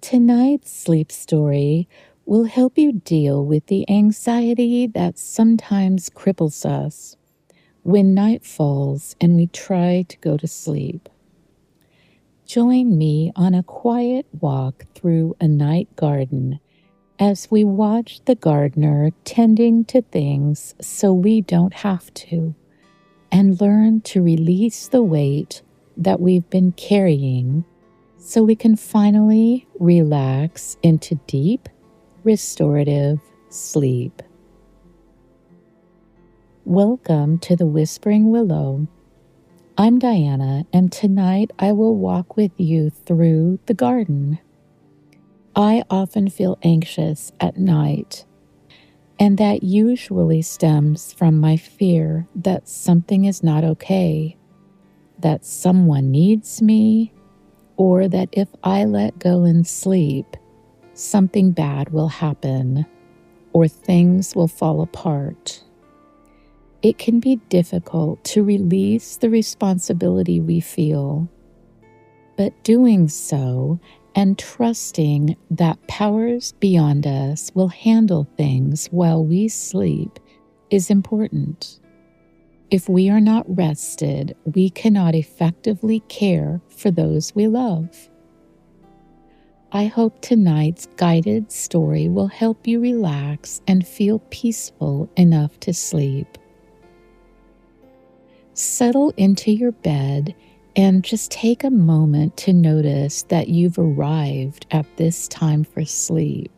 Tonight's sleep story will help you deal with the anxiety that sometimes cripples us when night falls and we try to go to sleep. Join me on a quiet walk through a night garden as we watch the gardener tending to things so we don't have to, and learn to release the weight that we've been carrying so we can finally relax into deep, restorative sleep. Welcome to the Whispering Willow. I'm Diana, and tonight I will walk with you through the garden. I often feel anxious at night, and that usually stems from my fear that something is not okay, that someone needs me, or that if I let go and sleep, something bad will happen, or things will fall apart. It can be difficult to release the responsibility we feel, but doing so and trusting that powers beyond us will handle things while we sleep is important. If we are not rested, we cannot effectively care for those we love. I hope tonight's guided story will help you relax and feel peaceful enough to sleep. Settle into your bed and just take a moment to notice that you've arrived at this time for sleep.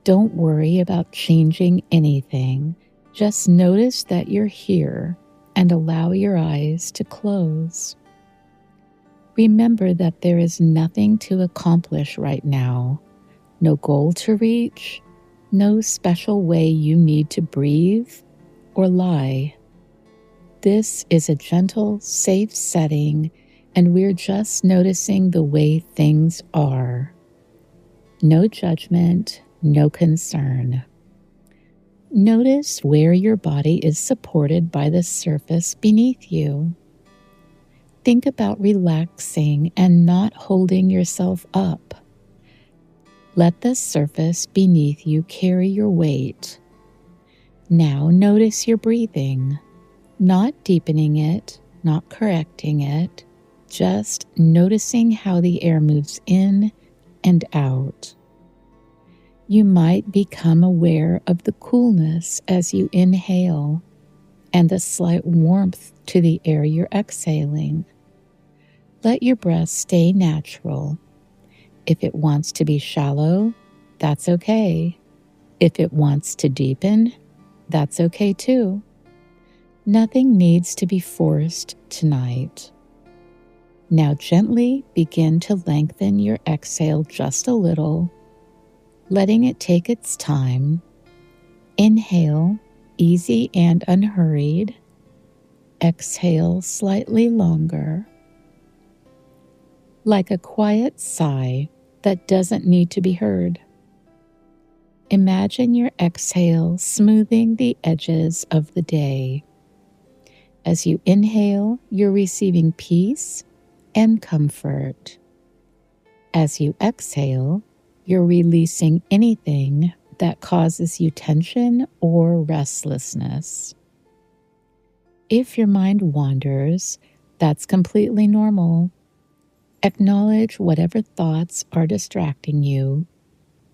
Don't worry about changing anything. Just notice that you're here and allow your eyes to close. Remember that there is nothing to accomplish right now, no goal to reach, no special way you need to breathe or lie. This is a gentle, safe setting, and we're just noticing the way things are. No judgment, no concern. Notice where your body is supported by the surface beneath you. Think about relaxing and not holding yourself up. Let the surface beneath you carry your weight. Now notice your breathing, not deepening it, not correcting it, just noticing how the air moves in and out. You might become aware of the coolness as you inhale and the slight warmth to the air you're exhaling. Let your breath stay natural. If it wants to be shallow, that's okay. If it wants to deepen, that's okay too. Nothing needs to be forced tonight. Now gently begin to lengthen your exhale just a little, letting it take its time. Inhale, easy and unhurried. Exhale slightly longer. Like a quiet sigh that doesn't need to be heard. Imagine your exhale smoothing the edges of the day. As you inhale, you're receiving peace and comfort. As you exhale, you're releasing anything that causes you tension or restlessness. If your mind wanders, that's completely normal. Acknowledge whatever thoughts are distracting you,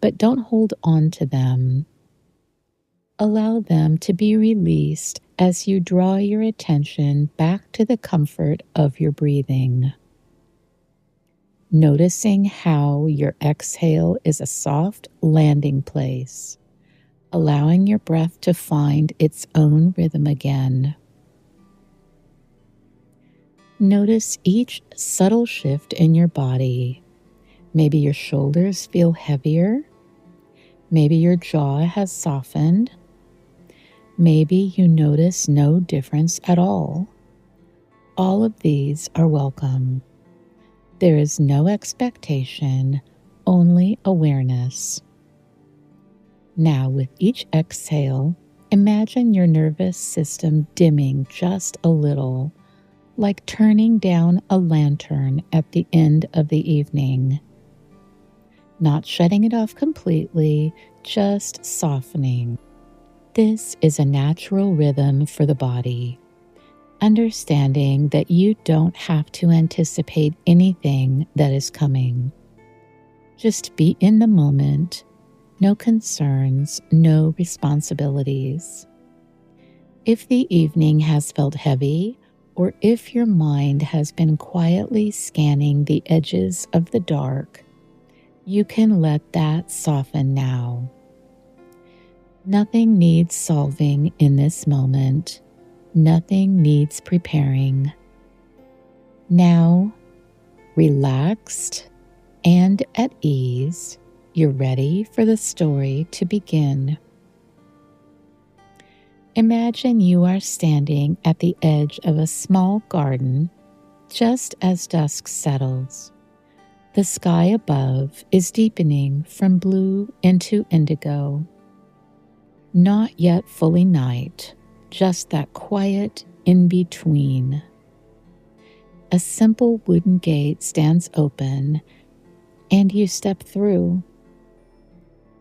but don't hold on to them. Allow them to be released as you draw your attention back to the comfort of your breathing. Noticing how your exhale is a soft landing place, allowing your breath to find its own rhythm again. Notice each subtle shift in your body. Maybe your shoulders feel heavier. Maybe your jaw has softened. Maybe you notice no difference at all. All of these are welcome. There is no expectation, only awareness. Now, with each exhale, imagine your nervous system dimming just a little, like turning down a lantern at the end of the evening. not shutting it off completely, just softening. This is a natural rhythm for the body. Understanding that you don't have to anticipate anything that is coming. Just be in the moment, no concerns, no responsibilities. If the evening has felt heavy, or if your mind has been quietly scanning the edges of the dark, you can let that soften now. Nothing needs solving in this moment. Nothing needs preparing. Now, relaxed and at ease, you're ready for the story to begin. Imagine you are standing at the edge of a small garden just as dusk settles. The sky above is deepening from blue into indigo. Not yet fully night, just that quiet in between. A simple wooden gate stands open, and you step through.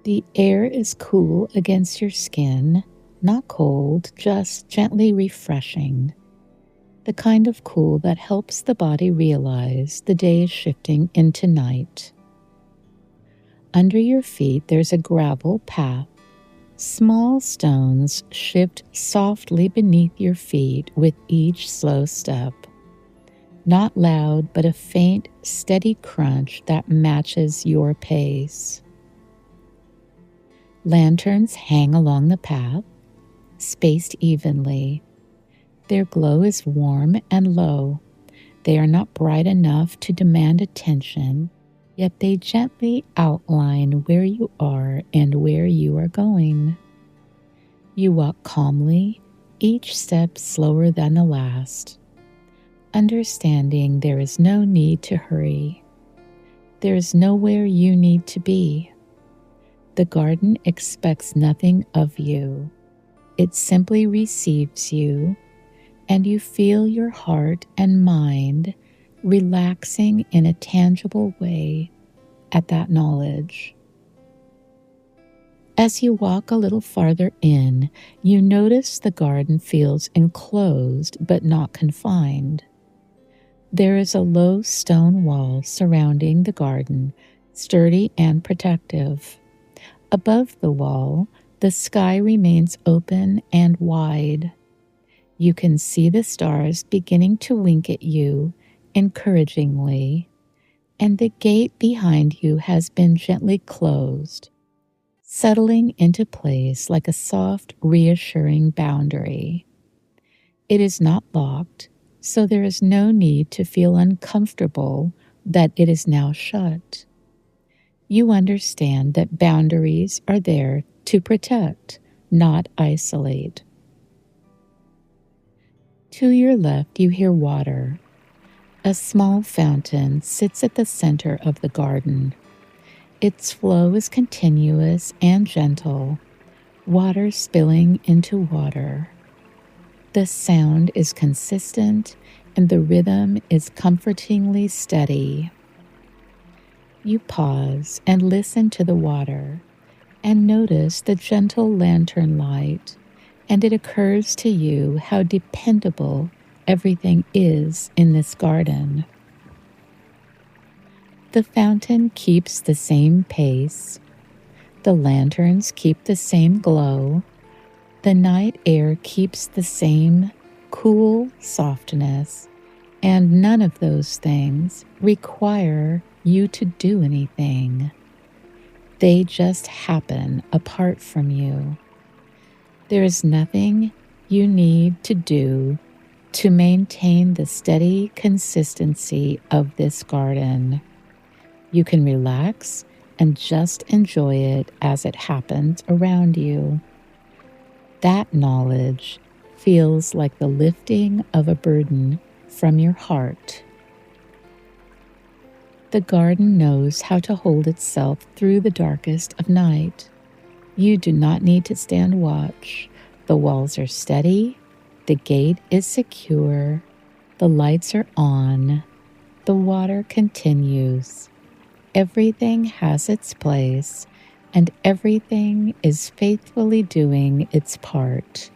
The air is cool against your skin, not cold, just gently refreshing. The kind of cool that helps the body realize the day is shifting into night. Under your feet, there's a gravel path. Small stones shift softly beneath your feet with each slow step. Not loud, but a faint, steady crunch that matches your pace. Lanterns hang along the path, spaced evenly. Their glow is warm and low. They are not bright enough to demand attention, yet they gently outline where you are and where you are going. You walk calmly, each step slower than the last, understanding there is no need to hurry. There is nowhere you need to be. The garden expects nothing of you. It simply receives you, and you feel your heart and mind relaxing in a tangible way at that knowledge. As you walk a little farther in, you notice the garden feels enclosed but not confined. There is a low stone wall surrounding the garden, sturdy and protective. Above the wall, the sky remains open and wide. You can see the stars beginning to wink at you encouragingly, and the gate behind you has been gently closed, settling into place like a soft, reassuring boundary. It is not locked, so there is no need to feel uncomfortable that it is now shut. You understand that boundaries are there to protect, not isolate. To your left, you hear water. A small fountain sits at the center of the garden. Its flow is continuous and gentle, water spilling into water. The sound is consistent and the rhythm is comfortingly steady. You pause and listen to the water and notice the gentle lantern light, and it occurs to you how dependable everything is in this garden. The fountain keeps the same pace. The lanterns keep the same glow. The night air keeps the same cool softness, and none of those things require you to do anything. They just happen apart from you. There is nothing you need to do to maintain the steady consistency of this garden. You can relax and just enjoy it as it happens around you. That knowledge feels like the lifting of a burden from your heart. The garden knows how to hold itself through the darkest of night. You do not need to stand watch. The walls are steady, the gate is secure, the lights are on, the water continues. everything has its place and everything is faithfully doing its part.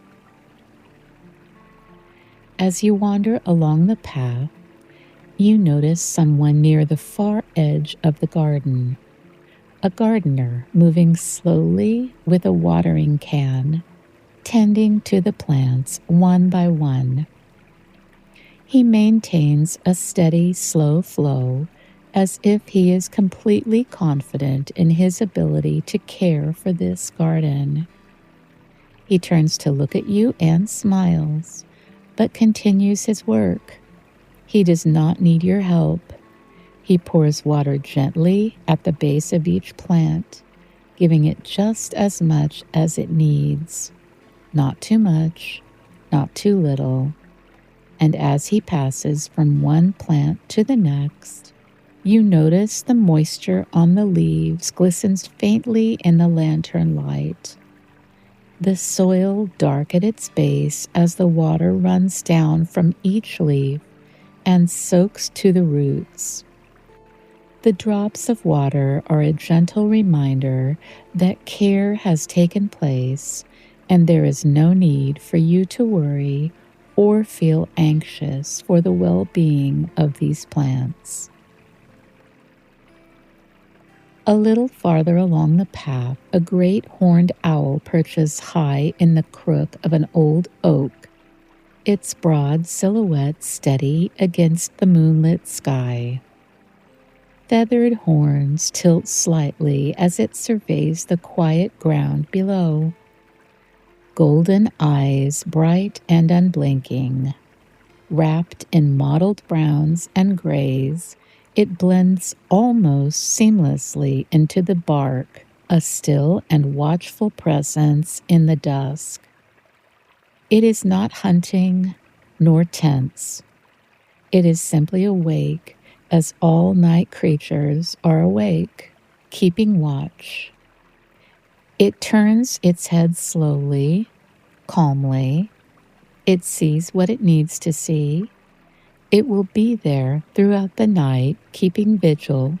As you wander along the path, you notice someone near the far edge of the garden, a gardener moving slowly with a watering can, tending to the plants one by one. He maintains a steady, slow flow, as if he is completely confident in his ability to care for this garden. He turns to look at you and smiles, but continues his work. He does not need your help. He pours water gently at the base of each plant, giving it just as much as it needs. Not too much, not too little. And as he passes from one plant to the next, you notice the moisture on the leaves glistens faintly in the lantern light. The soil dark at its base as the water runs down from each leaf and soaks to the roots. The drops of water are a gentle reminder that care has taken place and there is no need for you to worry or feel anxious for the well-being of these plants. A little farther along the path, a great horned owl perches high in the crook of an old oak, its broad silhouette steady against the moonlit sky. Feathered horns tilt slightly as it surveys the quiet ground below. Golden eyes, bright and unblinking. Wrapped in mottled browns and grays, it blends almost seamlessly into the bark, a still and watchful presence in the dusk. It is not hunting nor tense. It is simply awake, as all night creatures are awake, keeping watch. It turns its head slowly, calmly. It sees what it needs to see. It will be there throughout the night, keeping vigil,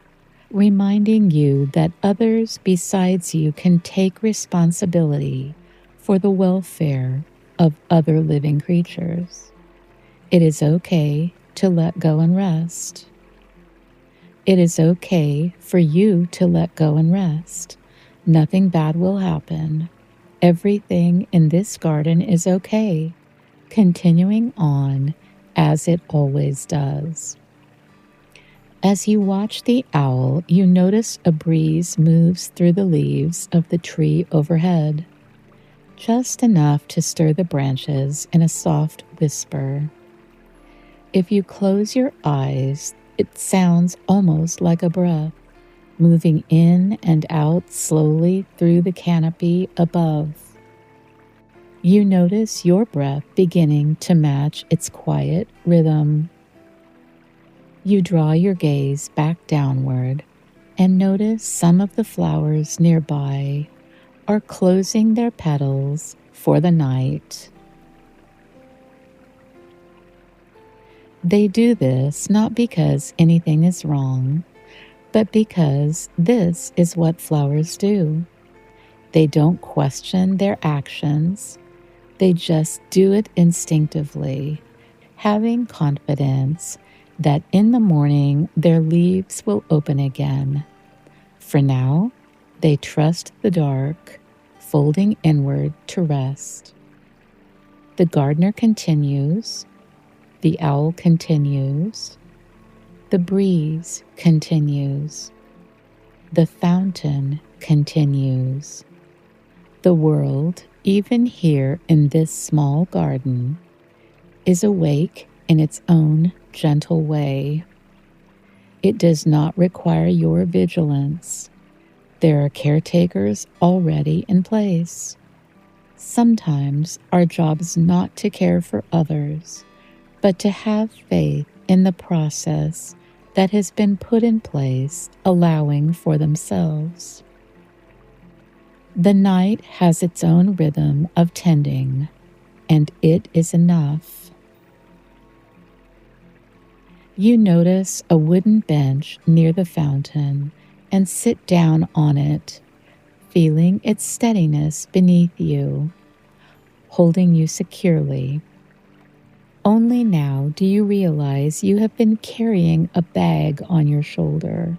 reminding you that others besides you can take responsibility for the welfare of other living creatures. It is okay to let go and rest. It is okay for you to let go and rest. Nothing bad will happen. Everything in this garden is okay, continuing on as it always does. As you watch the owl, you notice a breeze moves through the leaves of the tree overhead, just enough to stir the branches in a soft whisper. If you close your eyes, it sounds almost like a breath, moving in and out slowly through the canopy above. You notice your breath beginning to match its quiet rhythm. You draw your gaze back downward and notice some of the flowers nearby are closing their petals for the night. They do this not because anything is wrong, but because this is what flowers do. They don't question their actions. They just do it instinctively, having confidence that in the morning their leaves will open again. For now, they trust the dark, folding inward to rest. The gardener continues. The owl continues. The breeze continues. The fountain continues. The world, even here in this small garden, is awake in its own gentle way. It does not require your vigilance. There are caretakers already in place. Sometimes our job is not to care for others, but to have faith in the process that has been put in place, allowing for themselves. The night has its own rhythm of tending, and it is enough. You notice a wooden bench near the fountain and sit down on it, feeling its steadiness beneath you, holding you securely. Only now do you realize you have been carrying a bag on your shoulder.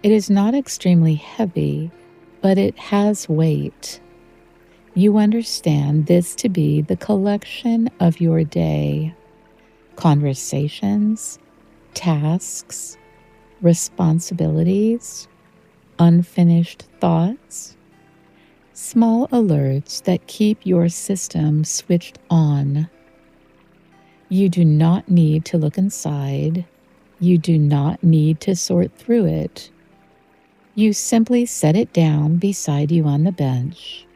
It is not extremely heavy, but it has weight. You understand this to be the collection of your day, conversations, tasks, responsibilities, unfinished thoughts, small alerts that keep your system switched on. You do not need to look inside. You do not need to sort through it. You simply set it down beside you on the bench.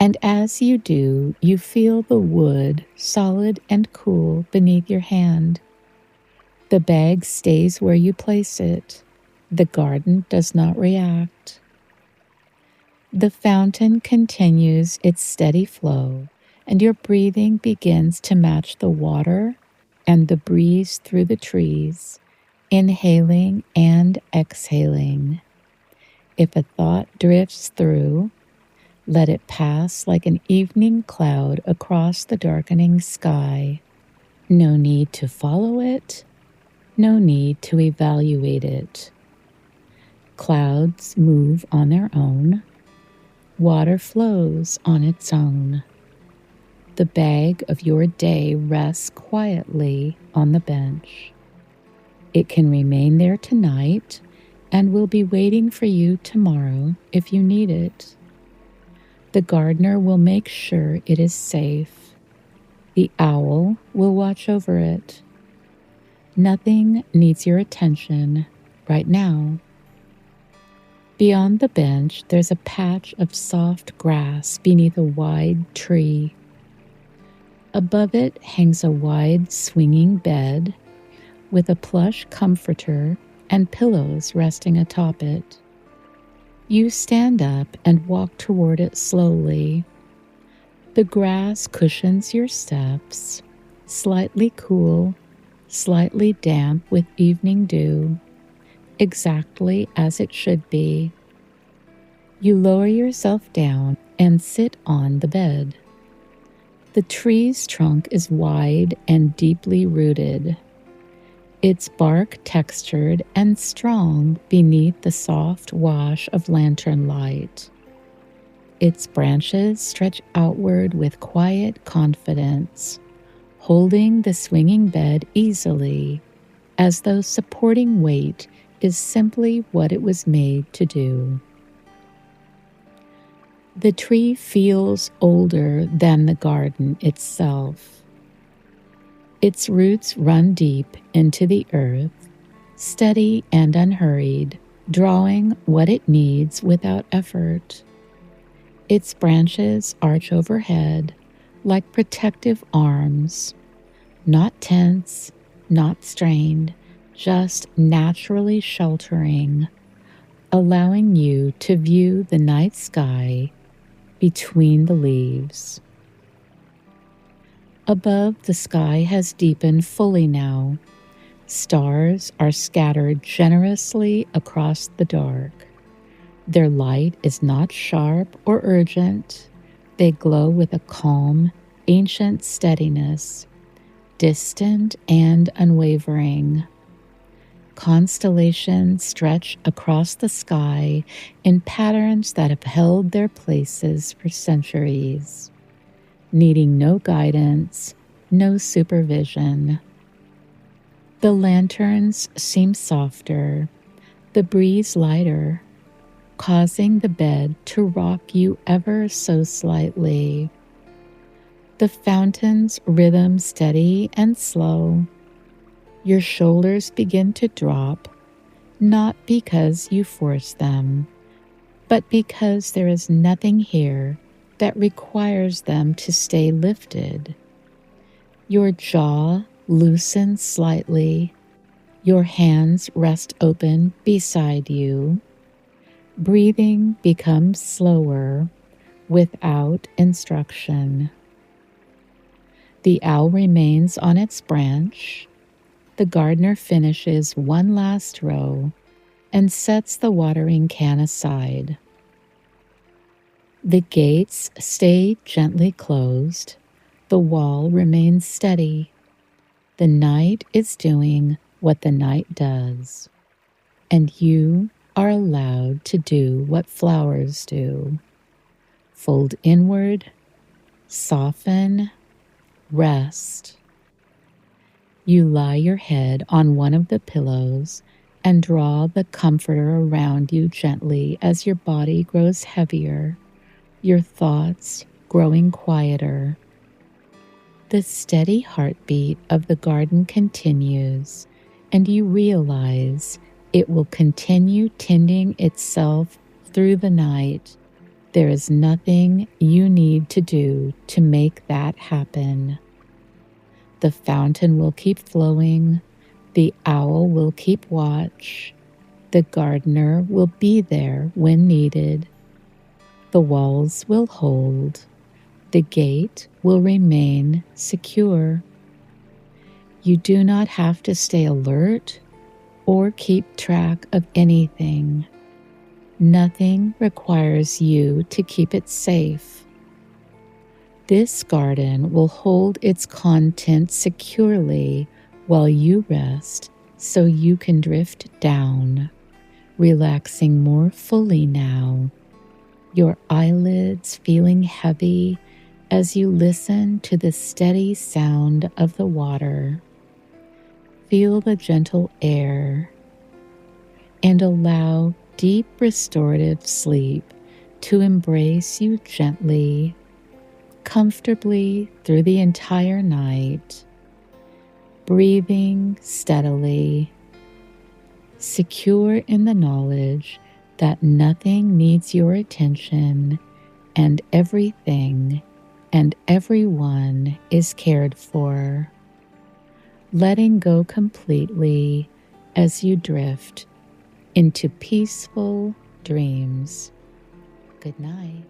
And as you do, you feel the wood solid and cool beneath your hand. The bag stays where you place it. The garden does not react. The fountain continues its steady flow, and your breathing begins to match the water and the breeze through the trees, inhaling and exhaling. If a thought drifts through, let it pass like an evening cloud across the darkening sky. No need to follow it, no need to evaluate it. Clouds move on their own. Water flows on its own. The bag of your day rests quietly on the bench. It can remain there tonight and will be waiting for you tomorrow if you need it. The gardener will make sure it is safe. The owl will watch over it. Nothing needs your attention right now. Beyond the bench, there's a patch of soft grass beneath a wide tree. Above it hangs a wide swinging bed with a plush comforter and pillows resting atop it. You stand up and walk toward it slowly. The grass cushions your steps, slightly cool, slightly damp with evening dew, exactly as it should be. You lower yourself down and sit on the bed. The tree's trunk is wide and deeply rooted, its bark textured and strong beneath the soft wash of lantern light. Its branches stretch outward with quiet confidence, holding the swinging bed easily, as though supporting weight is simply what it was made to do. The tree feels older than the garden itself. Its roots run deep into the earth, steady and unhurried, drawing what it needs without effort. Its branches arch overhead like protective arms, not tense, not strained, just naturally sheltering, allowing you to view the night sky between the leaves. Above, the sky has deepened fully now. Stars are scattered generously across the dark. Their light is not sharp or urgent. They glow with a calm, ancient steadiness, distant and unwavering. Constellations stretch across the sky in patterns that have held their places for centuries, needing no guidance, no supervision. The lanterns seem softer, the breeze lighter, causing the bed to rock you ever so slightly. The fountain's rhythm steady and slow. Your shoulders begin to drop, not because you force them, but because there is nothing here that requires them to stay lifted. Your jaw loosens slightly. Your hands rest open beside you. Breathing becomes slower without instruction. The owl remains on its branch. The gardener finishes one last row and sets the watering can aside. The gates stay gently closed. The wall remains steady. The night is doing what the night does, and you are allowed to do what flowers do. Fold inward, soften, rest. You lie your head on one of the pillows and draw the comforter around you gently as your body grows heavier, your thoughts growing quieter. The steady heartbeat of the garden continues, and you realize it will continue tending itself through the night. There is nothing you need to do to make that happen. The fountain will keep flowing. The owl will keep watch. The gardener will be there when needed. The walls will hold. The gate will remain secure. You do not have to stay alert or keep track of anything. Nothing requires you to keep it safe. This garden will hold its contents securely while you rest, so you can drift down, relaxing more fully now, your eyelids feeling heavy as you listen to the steady sound of the water. Feel the gentle air and allow deep restorative sleep to embrace you gently, comfortably through the entire night, breathing steadily, secure in the knowledge that nothing needs your attention and everything and everyone is cared for, letting go completely as you drift into peaceful dreams. Good night.